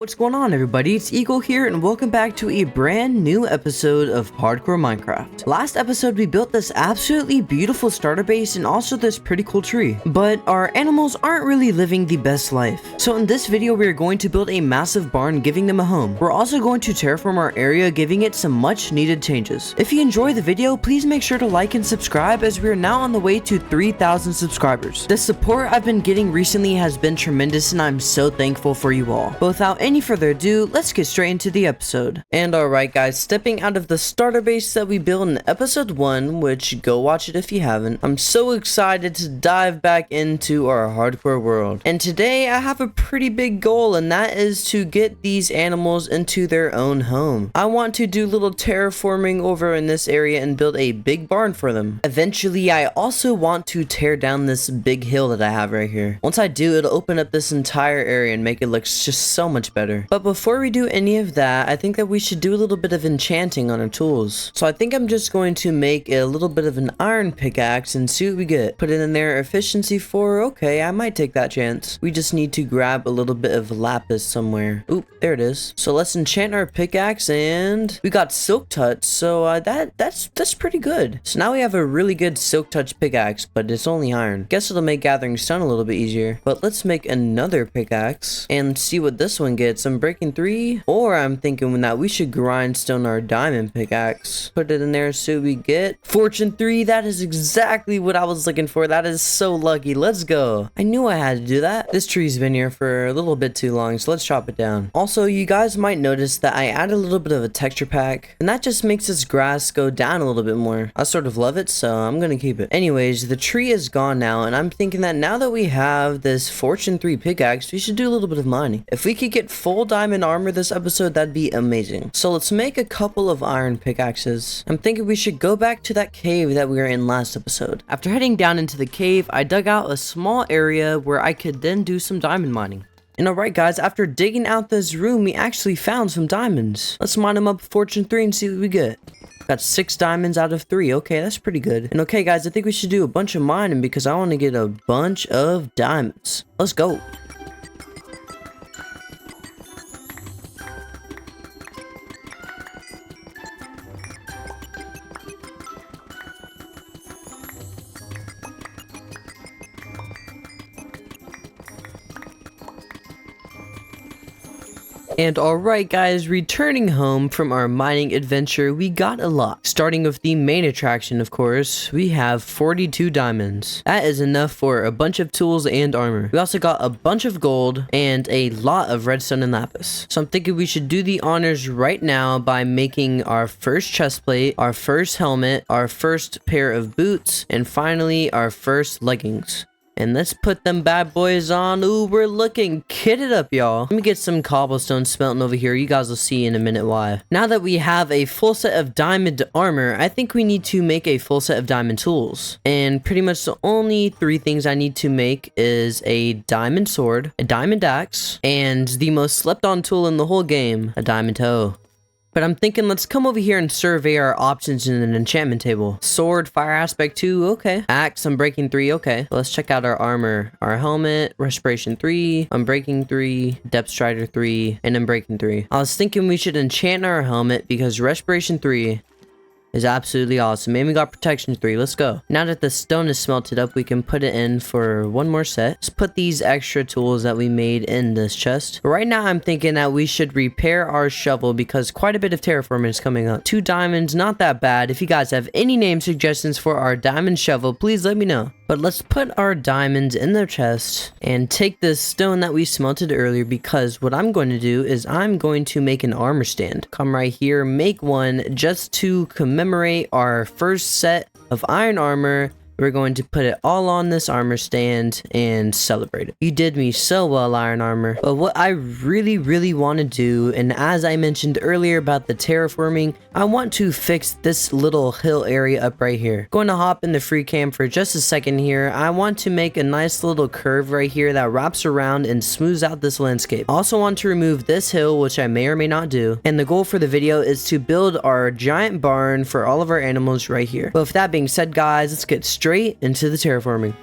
What's going on, everybody? It's Eagle here, and welcome back to a brand new episode of Hardcore Minecraft. Last episode, we built this absolutely beautiful starter base and also this pretty cool tree, but our animals aren't really living the best life. So in this video, we are going to build a massive barn, giving them a home. We're also going to terraform our area, giving it some much needed changes. If you enjoy the video, please make sure to like and subscribe, as we are now on the way to 3,000 subscribers. The support I've been getting recently has been tremendous, and I'm so thankful for you all. But without any further ado, let's get straight into the episode. And alright guys, stepping out of the starter base that we built in episode 1, which go watch it if you haven't, I'm so excited to dive back into our hardcore world. And today I have a pretty big goal, and that is to get these animals into their own home. I want to do little terraforming over in this area and build a big barn for them. Eventually, I also want to tear down this big hill that I have right here. Once I do, it'll open up this entire area and make it look just so much better. But before we do any of that, I think that we should do a little bit of enchanting on our tools. So I think I'm just going to make a little bit of an iron pickaxe and see what we get. Put it in there, efficiency 4, okay, I might take that chance. We just need to grab a little bit of lapis somewhere. Oop, there it is. So let's enchant our pickaxe, and we got silk touch, so that's pretty good. So now we have a really good silk touch pickaxe, but it's only iron. Guess it'll make gathering stone a little bit easier. But let's make another pickaxe and see what this one gets. Some breaking 3, or I'm thinking that we should grindstone our diamond pickaxe. Put it in there, see what we get. Fortune 3, that is exactly what I was looking for. That is so lucky. Let's go. I knew I had to do that. This tree's been here for a little bit too long, so let's chop it down. Also, you guys might notice that I add a little bit of a texture pack, and that just makes this grass go down a little bit more. I sort of love it, so I'm gonna keep it. Anyways, the tree is gone now, and I'm thinking that now that we have this Fortune 3 pickaxe, we should do a little bit of mining. If we could get full diamond armor this episode, that'd be amazing. So let's make a couple of iron pickaxes. I'm thinking we should go back to that cave that we were in last episode. After heading down into the cave, I dug out a small area where I could then do some diamond mining. And alright guys, after digging out this room, we actually found some diamonds. Let's mine them up Fortune 3 and see what we get. Got 6 diamonds out of 3. Okay, that's pretty good. And okay guys, I think we should do a bunch of mining because I want to get a bunch of diamonds. Let's go. And alright guys, returning home from our mining adventure, we got a lot. Starting with the main attraction, of course, we have 42 diamonds. That is enough for a bunch of tools and armor. We also got a bunch of gold and a lot of redstone and lapis. So I'm thinking we should do the honors right now by making our first chest plate, our first helmet, our first pair of boots, and finally our first leggings. And let's put them bad boys on. Ooh, we're looking kitted up, y'all. Let me get some cobblestone smelting over here. You guys will see in a minute why. Now that we have a full set of diamond armor, I think we need to make a full set of diamond tools. And pretty much the only 3 things I need to make is a diamond sword, a diamond axe, and the most slept on tool in the whole game, a diamond hoe. But I'm thinking let's come over here and survey our options in an enchantment table. Sword, fire aspect 2, okay. Axe, unbreaking 3, okay. Let's check out our armor. Our helmet, respiration 3, unbreaking 3, depth strider 3, and unbreaking 3. I was thinking we should enchant our helmet because respiration 3 is absolutely awesome. And we got protection 3. Let's go. Now that the stone is smelted up, we can put it in for one more set. Let's put these extra tools that we made in this chest. Right now, I'm thinking that we should repair our shovel because quite a bit of terraforming is coming up. 2 diamonds, not that bad. If you guys have any name suggestions for our diamond shovel, please let me know. But let's put our diamonds in the chest and take this stone that we smelted earlier, because what I'm going to do is I'm going to make an armor stand. Come right here, make one just to commemorate our first set of iron armor. We're going to put it all on this armor stand and celebrate it. You did me so well, iron armor. But what I really want to do, and as I mentioned earlier about the terraforming, I want to fix this little hill area up right here. Going to hop in the free cam for just a second here. I want to make a nice little curve right here that wraps around and smooths out this landscape. I also want to remove this hill, which I may or may not do. And the goal for the video is to build our giant barn for all of our animals right here. But with that being said, guys, let's get straight into the terraforming.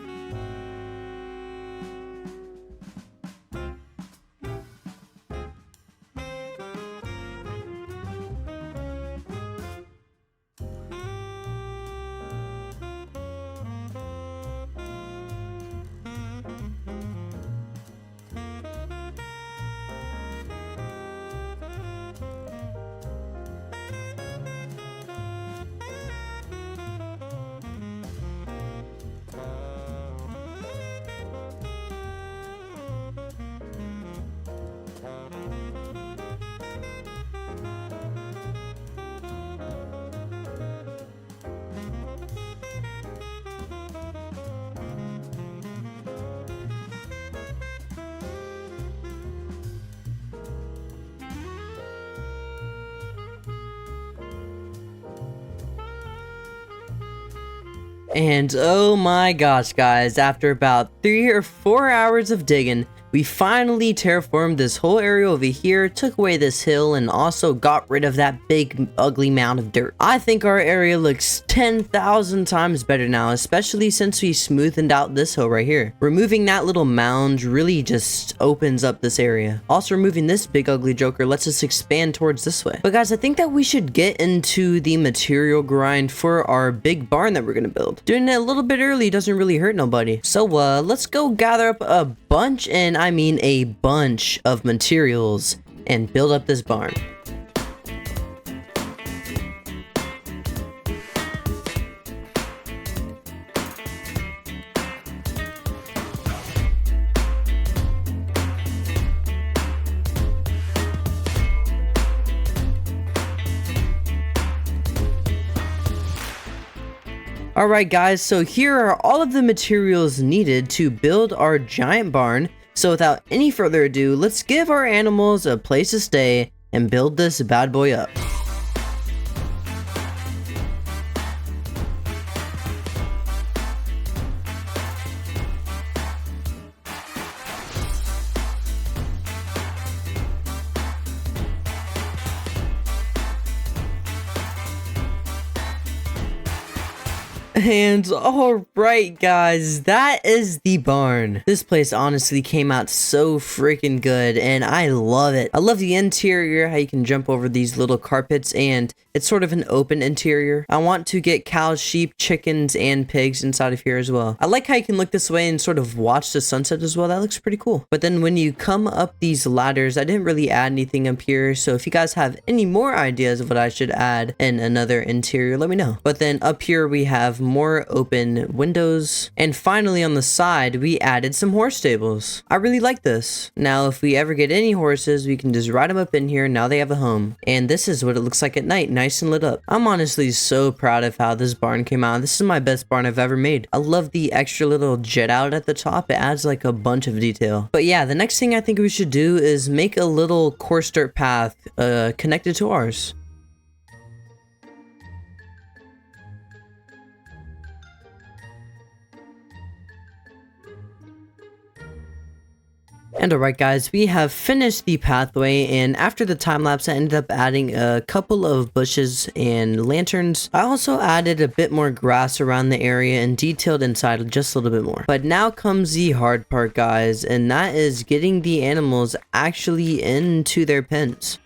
And oh my gosh, guys, after about 3 or 4 hours of digging, we finally terraformed this whole area over here, took away this hill, and also got rid of that big ugly mound of dirt. I think our area looks 10,000 times better now, especially since we smoothed out this hill right here. Removing that little mound really just opens up this area. Also, removing this big ugly joker lets us expand towards this way. But guys, I think that we should get into the material grind for our big barn that we're gonna build. Doing it a little bit early doesn't really hurt nobody. So let's go gather up a bunch, and I mean a bunch of materials, and build up this barn. Alright guys, so here are all of the materials needed to build our giant barn. So without any further ado, let's give our animals a place to stay and build this bad boy up. And alright guys, that is the barn. This place honestly came out so freaking good, and I love it. I love the interior, how you can jump over these little carpets, and it's sort of an open interior. I want to get cows, sheep, chickens, and pigs inside of here as well. I like how you can look this way and sort of watch the sunset as well. That looks pretty cool. But then when you come up these ladders, I didn't really add anything up here, so if you guys have any more ideas of what I should add in another interior, let me know. But then up here we have more open windows, and finally on the side we added some horse stables. I really like this. Now if we ever get any horses, we can just ride them up in here, and now they have a home. And this is what it looks like at night, nice and lit up. I'm honestly so proud of how this barn came out. This is my best barn I've ever made. I love the extra little jet out at the top. It adds like a bunch of detail. But yeah, the next thing I think we should do is make a little coarse dirt path connected to ours. And alright guys, we have finished the pathway, and after the time lapse I ended up adding a couple of bushes and lanterns. I also added a bit more grass around the area and detailed inside just a little bit more. But now comes the hard part guys, and that is getting the animals actually into their pens.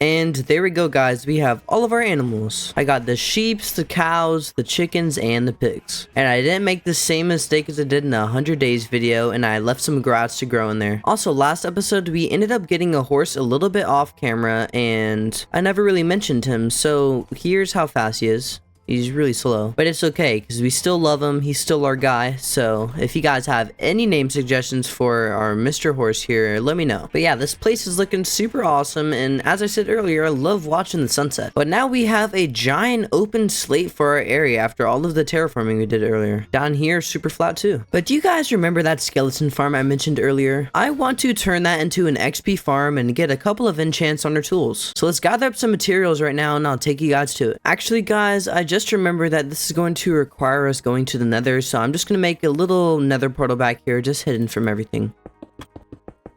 And there we go guys, we have all of our animals. I got the sheeps, the cows, the chickens, and the pigs. And I didn't make the same mistake as I did in the 100 days video, and I left some grass to grow in there. Also, last episode we ended up getting a horse a little bit off camera, and I never really mentioned him, so here's how fast he is. He's really slow, but it's okay because we still love him. He's still our guy. So if you guys have any name suggestions for our Mr. Horse here, let me know. But yeah, this place is looking super awesome, and as I said earlier, I love watching the sunset. But now we have a giant open slate for our area after all of the terraforming we did earlier. Down here, super flat too. But do you guys remember that skeleton farm I mentioned earlier? I want to turn that into an XP farm and get a couple of enchants on our tools. So let's gather up some materials right now, and I'll take you guys to it. Actually guys, I just remember that this is going to require us going to the nether, so I'm just going to make a little nether portal back here, just hidden from everything.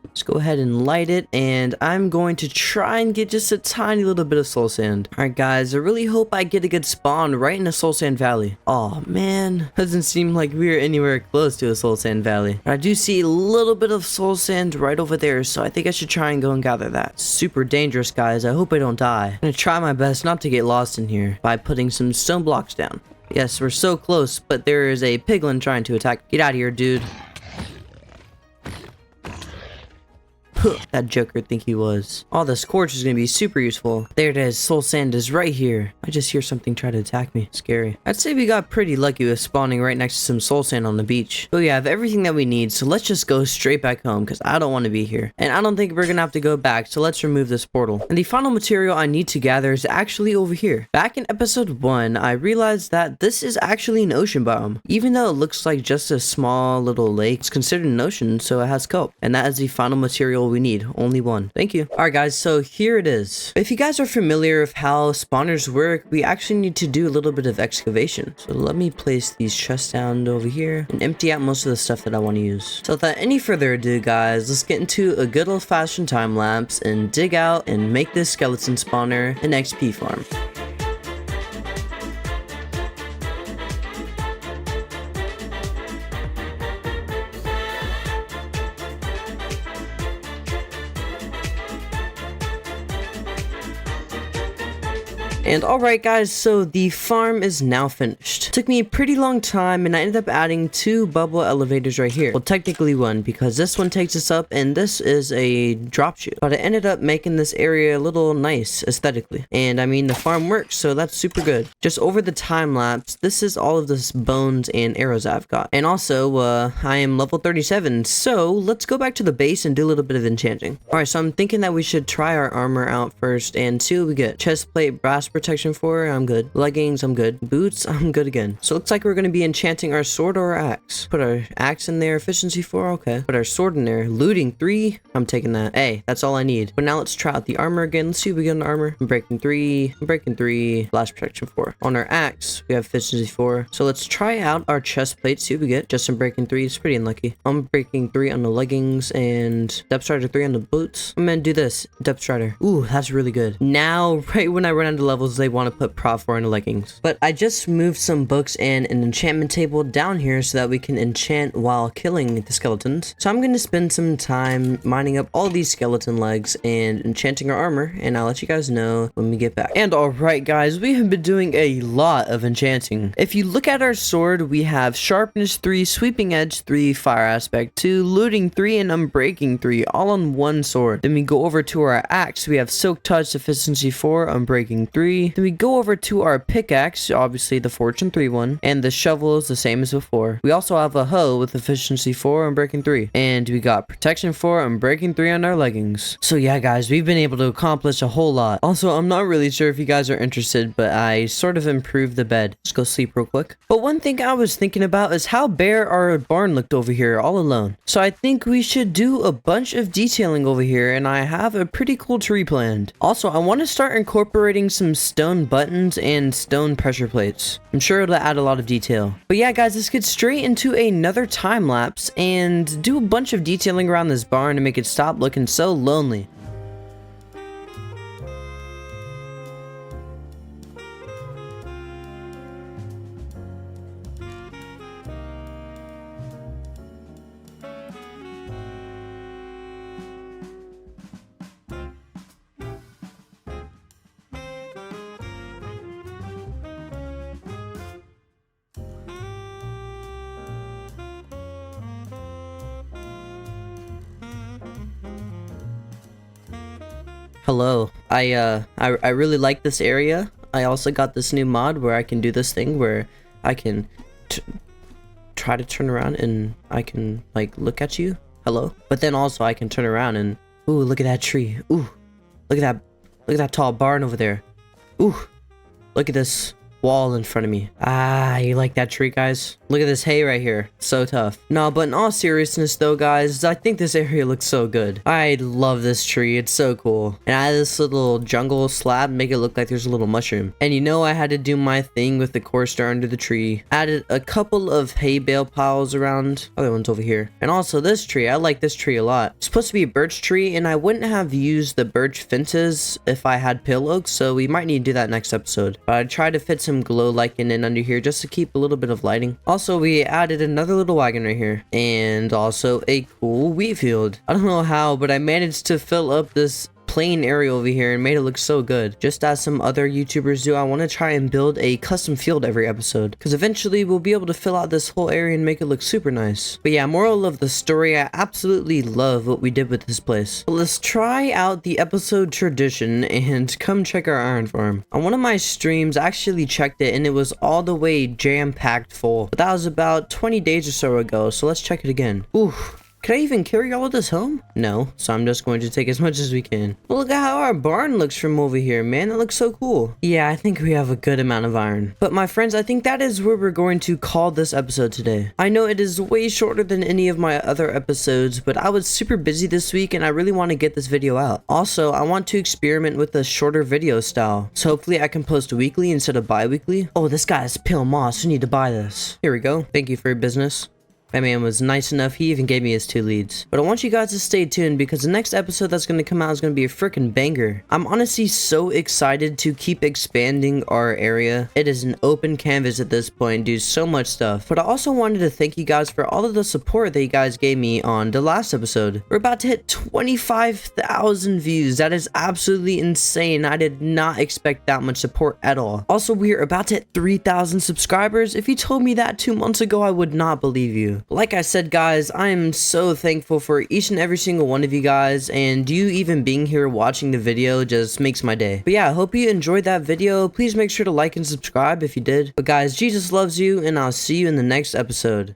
Let's go ahead and light it, and I'm going to try and get just a tiny little bit of soul sand. Alright guys, I really hope I get a good spawn right in the soul sand valley. Oh man, doesn't seem like we're anywhere close to a soul sand valley. I do see a little bit of soul sand right over there, so I think I should try and go and gather that. Super dangerous guys, I hope I don't die. I'm gonna try my best not to get lost in here by putting some stone blocks down. Yes, we're so close, but there is a piglin trying to attack. Get out of here, dude. That Joker think he was. Oh, the Scorch is gonna be super useful. There it is. Soul Sand is right here. I just hear something try to attack me. Scary. I'd say we got pretty lucky with spawning right next to some Soul Sand on the beach. But we have everything that we need, so let's just go straight back home because I don't want to be here. And I don't think we're gonna have to go back, so let's remove this portal. And the final material I need to gather is actually over here. Back in episode 1, I realized that this is actually an ocean biome. Even though it looks like just a small little lake, it's considered an ocean, so it has kelp. And that is the final material we need. Only one. Thank you. Alright guys, so here it is. If you guys are familiar with how spawners work, we actually need to do a little bit of excavation. So let me place these chests down over here and empty out most of the stuff that I want to use. So without any further ado guys, let's get into a good old-fashioned time lapse and dig out and make this skeleton spawner an XP farm. And alright guys, so the farm is now finished. Took me a pretty long time and I ended up adding 2 bubble elevators right here. Well, technically 1 because this one takes us up and this is a drop chute. But I ended up making this area a little nice aesthetically. And I mean the farm works, so that's super good. Just over the time lapse, this is all of this bones and arrows I've got. And also, I am level 37, so let's go back to the base and do a little bit of enchanting. Alright, so I'm thinking that we should try our armor out first and see what we get. Chest plate, brass protection 4, I'm good. Leggings, I'm good. Boots, I'm good again. So it looks like we're going to be enchanting our sword or our axe. Put our axe in there, efficiency 4, okay. Put our sword in there, looting 3, I'm taking that. Hey, that's all I need. But now let's try out the armor again. Let's see if we get an armor. I'm breaking 3, blast protection 4. On our axe, we have efficiency 4. So let's try out our chest plate, see what we get. Just in breaking 3, it's pretty unlucky. I'm breaking 3 on the leggings and depth strider 3 on the boots. I'm gonna do this, depth strider. Ooh, that's really good. Now, right when I run out of levels, they want to put prop 4 in the leggings. But I just moved some books and an enchantment table down here so that we can enchant while killing the skeletons. So I'm going to spend some time mining up all these skeleton legs and enchanting our armor, and I'll let you guys know when we get back. And alright guys, we have been doing a lot of enchanting. If you look at our sword, we have sharpness 3, sweeping edge 3, fire aspect 2, looting 3, and unbreaking 3, all on one sword. Then we go over to our axe, we have silk touch, efficiency 4, unbreaking 3. Then we go over to our pickaxe, obviously the fortune 3 one, and the shovel is the same as before. We also have a hoe with efficiency 4 and breaking 3, and we got protection 4 and breaking 3 on our leggings. So yeah guys, we've been able to accomplish a whole lot. Also, I'm not really sure if you guys are interested, but I sort of improved the bed. Let's go sleep real quick. But one thing I was thinking about is how bare our barn looked over here all alone. So I think we should do a bunch of detailing over here, and I have a pretty cool tree planned. Also, I want to start incorporating some stone buttons and stone pressure plates. I'm sure it'll add a lot of detail. But yeah guys, let's get straight into another time lapse and do a bunch of detailing around this barn to make it stop looking so lonely. Hello. I really like this area. I also got this new mod where I can do this thing where I can try to turn around and I can like look at you. Hello. But then also I can turn around and ooh, look at that tree. Ooh. Look at that tall barn over there. Ooh. Look at this wall in front of me. Ah, you like that tree, guys? Look at this hay right here. So tough. No, but in all seriousness though, guys, I think this area looks so good. I love this tree. It's so cool. And I had this little jungle slab, make it look like there's a little mushroom. And you know I had to do my thing with the core star under the tree. Added a couple of hay bale piles around. Other ones over here. And also this tree. I like this tree a lot. It's supposed to be a birch tree, and I wouldn't have used the birch fences if I had pale oaks, so we might need to do that next episode. But I tried to fit some glow lichen in under here just to keep a little bit of lighting. Also, we added another little wagon right here, and also a cool wheat field. I don't know how, but I managed to fill up this plain area over here and made it look so good. Just as some other YouTubers do, I want to try and build a custom field every episode, because eventually we'll be able to fill out this whole area and make it look super nice. But yeah, moral of the story, I absolutely love what we did with this place. But let's try out the episode tradition and come check our iron farm. On one of my streams, I actually checked it and it was all the way jam-packed full. But that was about 20 days or so ago, so let's check it again. Ooh. Could I even carry all of this home? No, so I'm just going to take as much as we can. But look at how our barn looks from over here, man. It looks so cool. Yeah, I think we have a good amount of iron. But my friends, I think that is where we're going to call this episode today. I know it is way shorter than any of my other episodes, but I was super busy this week and I really want to get this video out. Also, I want to experiment with a shorter video style. So hopefully I can post weekly instead of bi-weekly. Oh, this guy is pale moss. You need to buy this. Here we go. Thank you for your business. That man was nice enough, he even gave me his 2 leads. But I want you guys to stay tuned because the next episode that's going to come out is going to be a freaking banger. I'm honestly so excited to keep expanding our area. It is an open canvas at this point, do so much stuff. But I also wanted to thank you guys for all of the support that you guys gave me on the last episode. We're about to hit 25,000 views. That is absolutely insane. I did not expect that much support at all. Also, we're about to hit 3,000 subscribers. If you told me that 2 months ago, I would not believe you. Like I said, guys, I am so thankful for each and every single one of you guys, and you even being here watching the video just makes my day. But yeah, I hope you enjoyed that video. Please make sure to like and subscribe if you did. But guys, Jesus loves you, and I'll see you in the next episode.